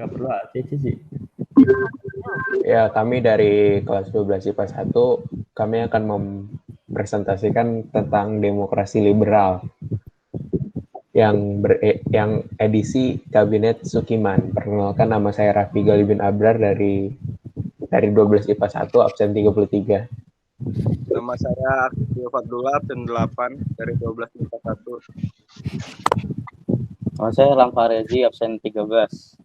Nggak perlu ACC sih. Ya, kami dari kelas 12 IPA 1, kami akan mempresentasikan tentang demokrasi liberal yang edisi Kabinet Sukiman. Perkenalkan, nama saya Raffi Gali bin Abrar dari 12 IPA 1, absen 33. Nama saya Akil Fadlullah, absen 8 dari 12 IPA 1. Nama saya Lampa Rezi, absen 13.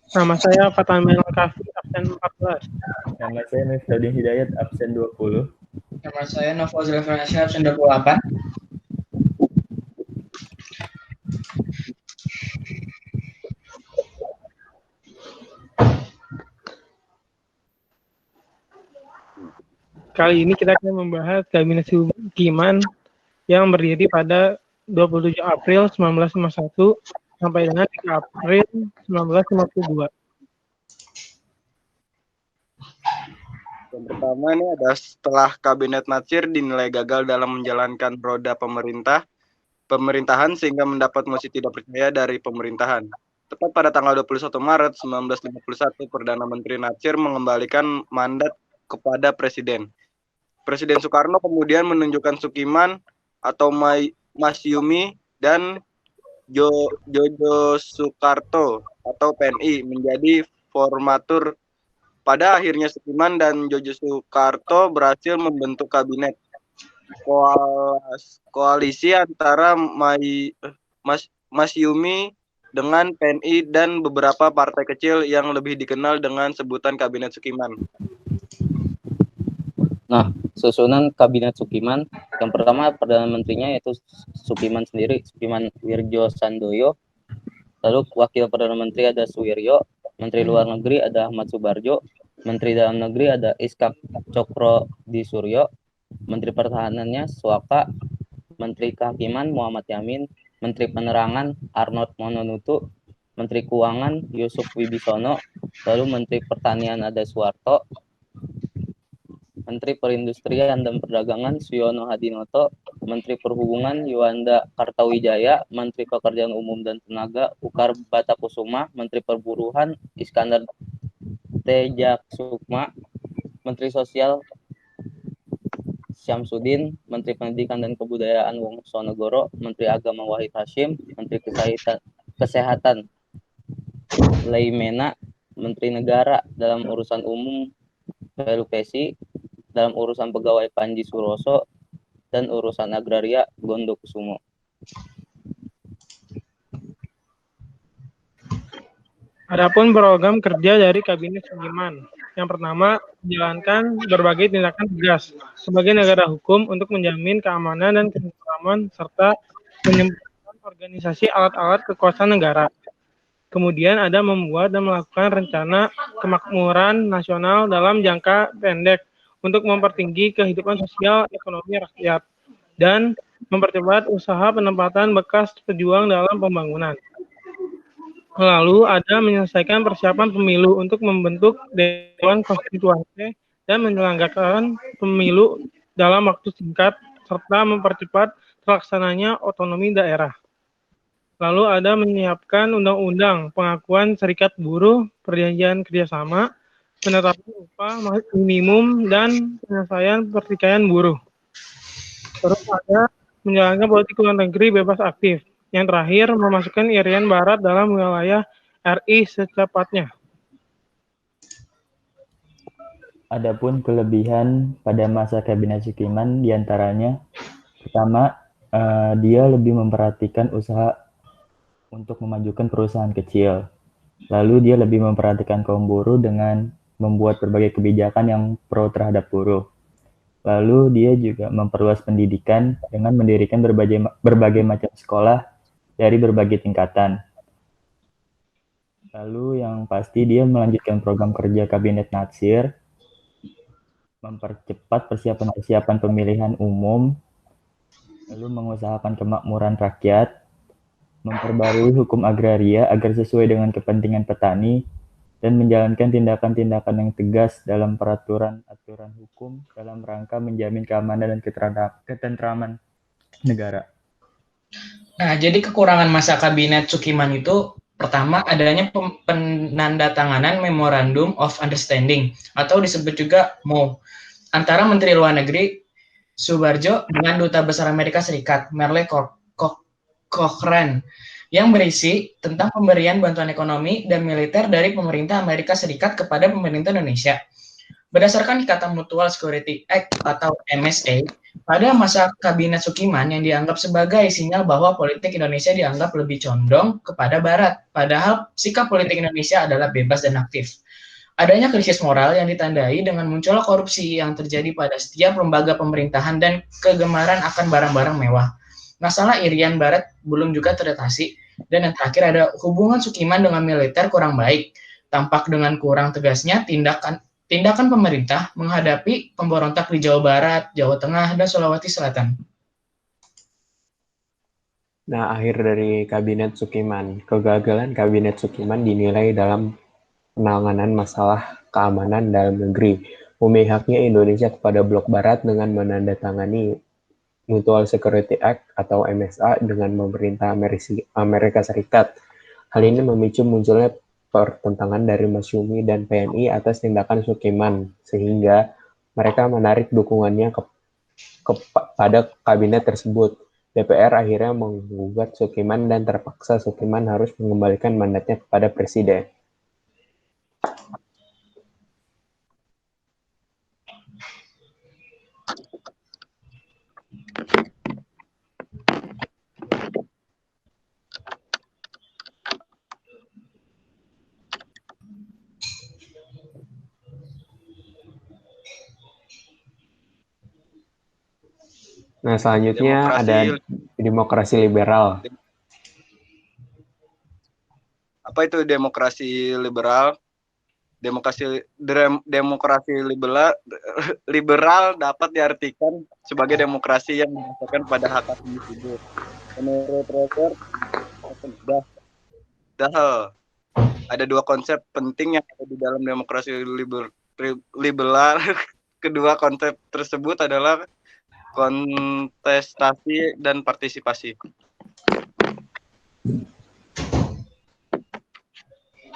Nama saya Fatamil Kafi, absen 14. Nama saya Miftahudin Hidayat, absen 20. Nama saya Novozil Feransyah, absen 28. Kali ini kita akan membahas Kabinet Sukiman yang berdiri pada 27 April 1951 sampai dengan 3 April 1952. Yang pertama ini ada setelah Kabinet Natsir dinilai gagal dalam menjalankan roda pemerintahan sehingga mendapat mosi tidak percaya dari pemerintahan. Tepat pada tanggal 21 Maret 1951, Perdana Menteri Natsir mengembalikan mandat kepada Presiden. Presiden Soekarno kemudian menunjukkan Sukiman atau Masyumi dan Jojo Sukarto atau PNI menjadi formatur. Pada akhirnya Sukiman dan Jojo Sukarto berhasil membentuk kabinet. Koalisi antara Masyumi dengan PNI dan beberapa partai kecil yang lebih dikenal dengan sebutan Kabinet Sukiman. Nah, susunan Kabinet Sukiman, yang pertama Perdana Menterinya yaitu Sukiman sendiri, Sukiman Wirjo Sandoyo. Lalu Wakil Perdana Menteri ada Suwiryo, Menteri Luar Negeri ada Ahmad Subarjo, Menteri Dalam Negeri ada Iskak Cokro Di Suryo, Menteri Pertahanannya Suwaka, Menteri Kehakiman Muhammad Yamin, Menteri Penerangan Arnold Mononutu, Menteri Keuangan Yusuf Wibisono, lalu Menteri Pertanian ada Suwarto, Menteri Perindustrian dan Perdagangan Suyono Hadinoto, Menteri Perhubungan Yuanda Kartawijaya, Menteri Pekerjaan Umum dan Tenaga Ukar Batakusuma, Menteri Perburuhan Iskandar Tejaksukma, Menteri Sosial Syamsuddin, Menteri Pendidikan dan Kebudayaan Wongsonegoro, Menteri Agama Wahid Hashim, Menteri Kesehatan Leimena, Menteri Negara dalam urusan umum Pelupesi, dalam urusan pegawai Panji Suroso, dan urusan agraria Gondo Kusumo. Adapun program kerja dari Kabinet Sukiman. Yang pertama, menjalankan berbagai tindakan tegas sebagai negara hukum untuk menjamin keamanan dan ketentraman serta menyempurnakan organisasi alat-alat kekuasaan negara. Kemudian ada membuat dan melakukan rencana kemakmuran nasional dalam jangka pendek untuk mempertinggi kehidupan sosial ekonomi rakyat dan mempercepat usaha penempatan bekas pejuang dalam pembangunan. Lalu ada menyelesaikan persiapan pemilu untuk membentuk Dewan Konstituante dan menyelenggarakan pemilu dalam waktu singkat serta mempercepat terlaksananya otonomi daerah. Lalu ada menyiapkan undang-undang pengakuan serikat buruh, perjanjian kerjasama, penetapan upah minimum, dan penyelesaian pertikaian buruh. Terus ada menjalankan politik luar negeri bebas aktif. Yang terakhir, memasukkan Irian Barat dalam wilayah RI secepatnya. Adapun kelebihan pada masa Kabinet Sukiman diantaranya, pertama, dia lebih memperhatikan usaha untuk memajukan perusahaan kecil. Lalu dia lebih memperhatikan kaum buruh dengan membuat berbagai kebijakan yang pro terhadap buruh. Lalu dia juga memperluas pendidikan dengan mendirikan berbagai macam sekolah dari berbagai tingkatan. Lalu yang pasti dia melanjutkan program kerja Kabinet Natsir, mempercepat persiapan pemilihan umum, lalu mengusahakan kemakmuran rakyat, memperbarui hukum agraria agar sesuai dengan kepentingan petani, dan menjalankan tindakan-tindakan yang tegas dalam peraturan-aturan hukum dalam rangka menjamin keamanan dan ketentraman negara. Nah, jadi kekurangan masa Kabinet Sukiman itu Pertama, adanya penandatanganan Memorandum of Understanding atau disebut juga MOU antara Menteri Luar Negeri Subarjo dengan Duta Besar Amerika Serikat Merle Cochrane yang berisi tentang pemberian bantuan ekonomi dan militer dari pemerintah Amerika Serikat kepada pemerintah Indonesia. Berdasarkan Ikatan Mutual Security Act atau MSA, pada masa Kabinet Sukiman yang dianggap sebagai sinyal bahwa politik Indonesia dianggap lebih condong kepada Barat, padahal sikap politik Indonesia adalah bebas dan aktif. Adanya krisis moral yang ditandai dengan munculnya korupsi yang terjadi pada setiap lembaga pemerintahan dan kegemaran akan barang-barang mewah. Masalah irian Barat belum juga teratasi, dan yang terakhir ada hubungan Sukiman dengan militer kurang baik, tampak dengan kurang tegasnya tindakan pemerintah menghadapi pemberontak di Jawa Barat, Jawa Tengah, dan Sulawesi Selatan. Nah, akhir dari Kabinet Sukiman. Kegagalan Kabinet Sukiman dinilai dalam penanganan masalah keamanan dalam negeri, memihaknya Indonesia kepada blok Barat dengan menandatangani Mutual Security Act atau MSA dengan pemerintah Amerika Serikat. Hal ini memicu munculnya pertentangan dari Masyumi dan PNI atas tindakan Sukiman, sehingga mereka menarik dukungannya pada kabinet tersebut. DPR akhirnya menggugat Sukiman dan terpaksa Sukiman harus mengembalikan mandatnya kepada presiden. Nah, selanjutnya ada demokrasi liberal. Apa itu demokrasi liberal? Demokrasi liberal dapat diartikan sebagai demokrasi yang berdasarkan pada hak individu. Menurut Robert Dahl, ada dua konsep penting yang ada di dalam demokrasi liberal. Kedua konsep tersebut adalah kontestasi dan partisipasi.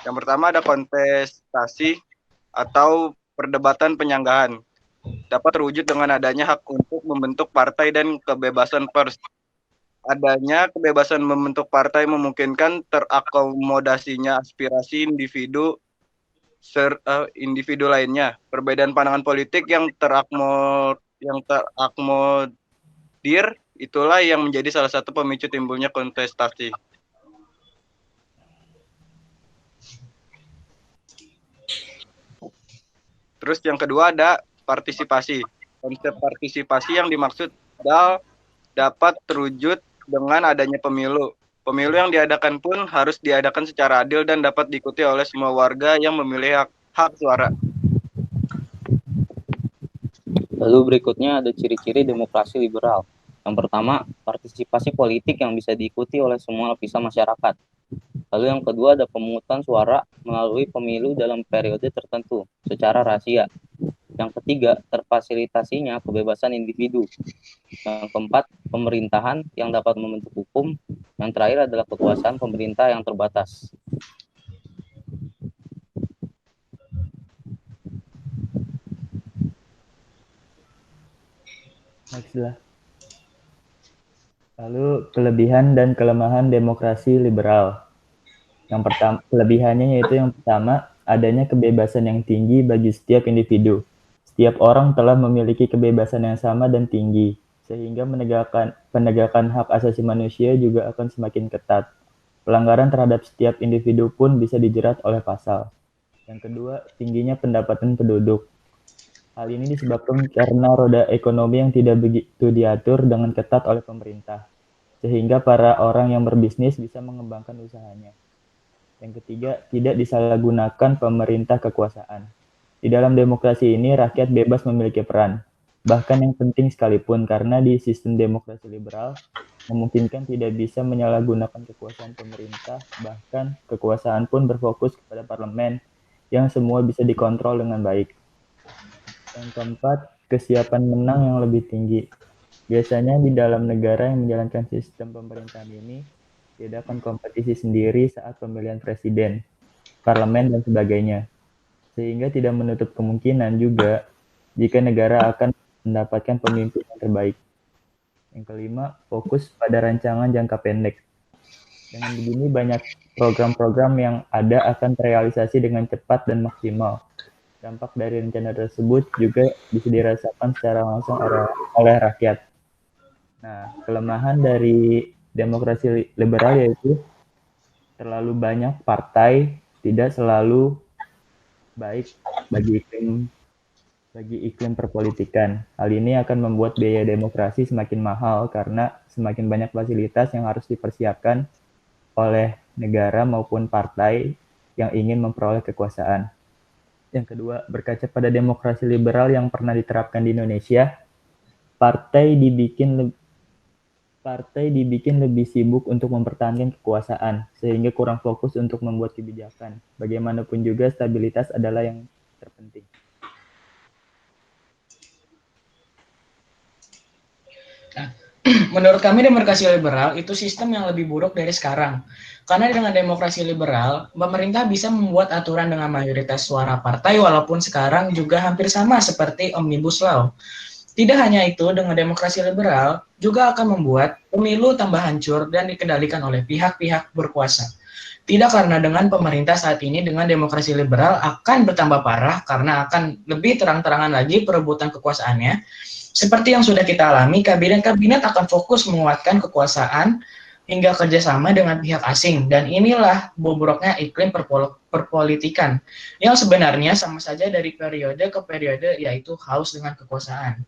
Yang pertama ada kontestasi atau perdebatan penyanggahan. Dapat terwujud dengan adanya hak untuk membentuk partai dan kebebasan pers. Adanya kebebasan membentuk partai memungkinkan terakomodasinya aspirasi individu lainnya. Perbedaan pandangan politik yang terakomodir itulah yang menjadi salah satu pemicu timbulnya kontestasi. Terus yang kedua ada partisipasi. Konsep partisipasi yang dimaksud dapat terwujud dengan adanya pemilu. Pemilu yang diadakan pun harus diadakan secara adil dan dapat diikuti oleh semua warga yang memilih hak suara. Lalu berikutnya ada ciri-ciri demokrasi liberal. Yang pertama, partisipasi politik yang bisa diikuti oleh semua lapisan masyarakat. Lalu yang kedua ada pemungutan suara melalui pemilu dalam periode tertentu secara rahasia. Yang ketiga, terfasilitasinya kebebasan individu. Yang keempat, pemerintahan yang dapat membentuk hukum. Yang terakhir adalah kekuasaan pemerintah yang terbatas. Next lah. Lalu kelebihan dan kelemahan demokrasi liberal. Yang pertama, kelebihannya yaitu yang pertama, adanya kebebasan yang tinggi bagi setiap individu. Setiap orang telah memiliki kebebasan yang sama dan tinggi, sehingga penegakan hak asasi manusia juga akan semakin ketat. Pelanggaran terhadap setiap individu pun bisa dijerat oleh pasal. Yang kedua, tingginya pendapatan penduduk. Hal ini disebabkan karena roda ekonomi yang tidak begitu diatur dengan ketat oleh pemerintah, sehingga para orang yang berbisnis bisa mengembangkan usahanya. Yang ketiga, tidak disalahgunakan pemerintah kekuasaan. Di dalam demokrasi ini, rakyat bebas memiliki peran. Bahkan yang penting sekalipun, karena di sistem demokrasi liberal, memungkinkan tidak bisa menyalahgunakan kekuasaan pemerintah, bahkan kekuasaan pun berfokus kepada parlemen, yang semua bisa dikontrol dengan baik. Yang keempat, kesiapan menang yang lebih tinggi. Biasanya di dalam negara yang menjalankan sistem pemerintahan ini, menciptakan kompetisi sendiri saat pemilihan presiden, parlemen, dan sebagainya. Sehingga tidak menutup kemungkinan juga jika negara akan mendapatkan pemimpin yang terbaik. Yang kelima, fokus pada rancangan jangka pendek. Dengan begini, banyak program-program yang ada akan terrealisasi dengan cepat dan maksimal. Dampak dari rencana tersebut juga bisa dirasakan secara langsung oleh rakyat. Nah, kelemahan dari demokrasi liberal yaitu terlalu banyak partai, tidak selalu baik bagi iklim perpolitikan. Hal ini akan membuat biaya demokrasi semakin mahal karena semakin banyak fasilitas yang harus dipersiapkan oleh negara maupun partai yang ingin memperoleh kekuasaan. Yang kedua, berkaca pada demokrasi liberal yang pernah diterapkan di Indonesia, partai dibikin lebih sibuk untuk mempertahankan kekuasaan, sehingga kurang fokus untuk membuat kebijakan. Bagaimanapun juga, stabilitas adalah yang terpenting. Menurut kami demokrasi liberal itu sistem yang lebih buruk dari sekarang. Karena dengan demokrasi liberal, pemerintah bisa membuat aturan dengan mayoritas suara partai walaupun sekarang juga hampir sama seperti Omnibus Law. Tidak hanya itu, dengan demokrasi liberal juga akan membuat pemilu tambah hancur dan dikendalikan oleh pihak-pihak berkuasa. Tidak karena dengan pemerintah saat ini dengan demokrasi liberal akan bertambah parah karena akan lebih terang-terangan lagi perebutan kekuasaannya. Seperti yang sudah kita alami, kabinet-kabinet akan fokus menguatkan kekuasaan hingga kerjasama dengan pihak asing. Dan inilah bobroknya iklim perpolitikan yang sebenarnya sama saja dari periode ke periode, yaitu haus dengan kekuasaan.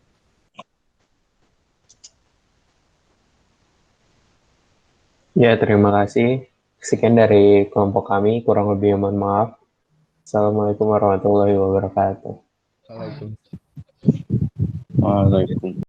Ya, terima kasih. Sekian dari kelompok kami, kurang lebih mohon maaf. Assalamualaikum warahmatullahi wabarakatuh. Waalaikumsalam. Waalaikumsalam.